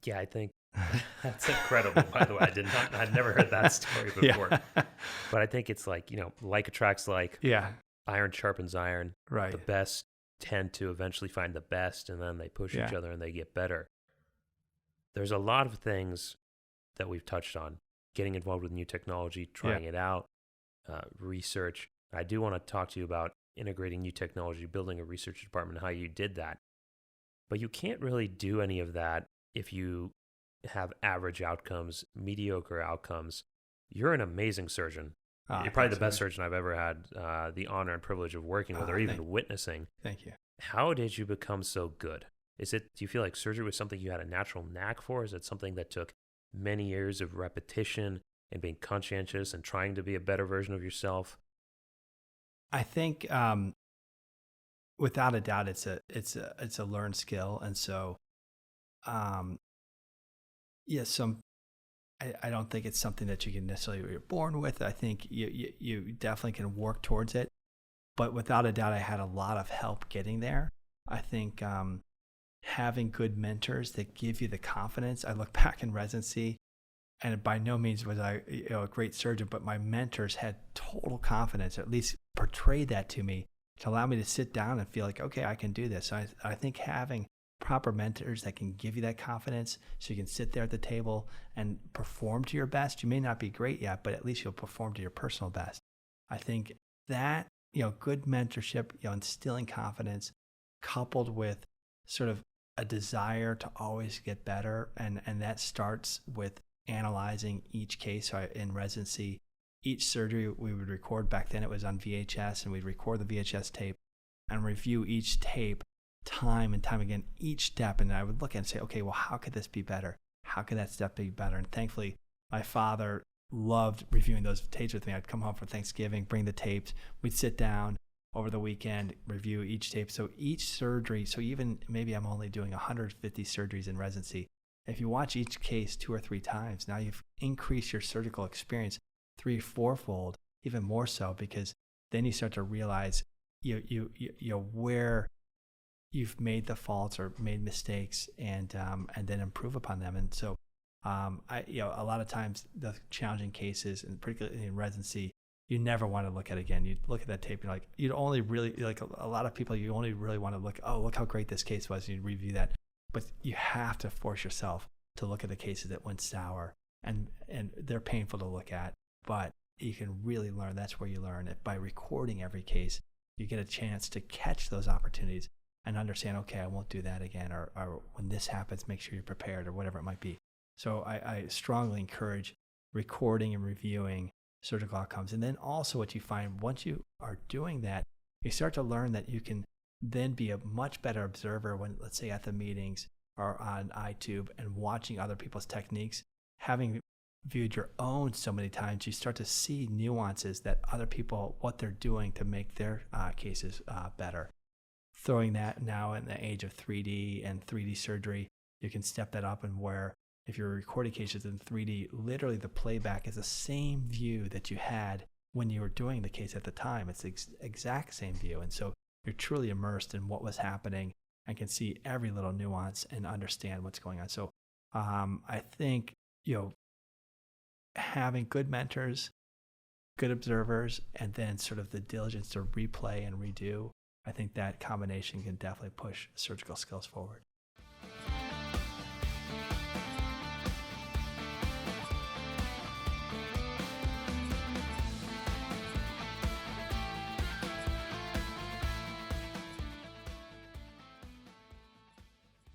Yeah, I think that's incredible. By the way, I'd never heard that story before. Yeah. But I think it's like attracts like, Yeah. iron sharpens iron. The Right. best tend to eventually find the best, and then they push each Yeah. other and they get better. There's a lot of things that we've touched on: getting involved with new technology, Yeah. trying it out, research. I do want to talk to you about integrating new technology, building a research department, how you did that. But you can't really do any of that if you have average outcomes, mediocre outcomes. You're an amazing surgeon. You're probably Thanks, the best man. surgeon I've ever had the honor and privilege of working with or Thank, even witnessing. thank you. How did you become so good? Do you feel like surgery was something you had a natural knack for? Is it something that took many years of repetition and being conscientious and trying to be a better version of yourself? I think without a doubt, it's a learned skill, and so um, yeah, I don't think it's something that you can necessarily you're born with. I think you definitely can work towards it, but without a doubt, I had a lot of help getting there. I think having good mentors that give you the confidence. I look back in residency, and by no means was I a great surgeon, but my mentors had total confidence, or at least portrayed that to me to allow me to sit down and feel like, okay, I can do this. So I think having proper mentors that can give you that confidence so you can sit there at the table and perform to your best. You may not be great yet, but at least you'll perform to your personal best. I think that, good mentorship, instilling confidence coupled with sort of a desire to always get better. And that starts with analyzing each case. So in residency, each surgery we would record. Back then it was on VHS, and we'd record the VHS tape and review each tape time and time again, each step. And I would look at it and say, okay, well, how could this be better? How could that step be better? And thankfully, my father loved reviewing those tapes with me. I'd come home for Thanksgiving, bring the tapes. We'd sit down over the weekend, review each tape. So each surgery, so even maybe I'm only doing 150 surgeries in residency. If you watch each case 2 or 3 times, now you've increased your surgical experience 3 or 4-fold, even more so, because then you start to realize where you've made the faults or made mistakes, and then improve upon them. And so, a lot of times the challenging cases, and particularly in residency, you never want to look at it again. You look at that tape, you're like, you'd only really, like a lot of people, you only really want to look how great this case was. You review that, but you have to force yourself to look at the cases that went sour, and they're painful to look at, but you can really learn. That's where you learn it. By recording every case, you get a chance to catch those opportunities and understand, okay, I won't do that again, or when this happens, make sure you're prepared, or whatever it might be. So I strongly encourage recording and reviewing surgical outcomes. And then also what you find once you are doing that, you start to learn that you can then be a much better observer when, let's say, at the meetings or on iTube and watching other people's techniques. Having viewed your own so many times, you start to see nuances that other people, what they're doing to make their cases better. Throwing that now in the age of 3D and 3D surgery, you can step that up, and where if you're recording cases in 3D, literally the playback is the same view that you had when you were doing the case at the time. It's the exact same view. And so you're truly immersed in what was happening and can see every little nuance and understand what's going on. So I think, having good mentors, good observers, and then sort of the diligence to replay and redo, I think that combination can definitely push surgical skills forward.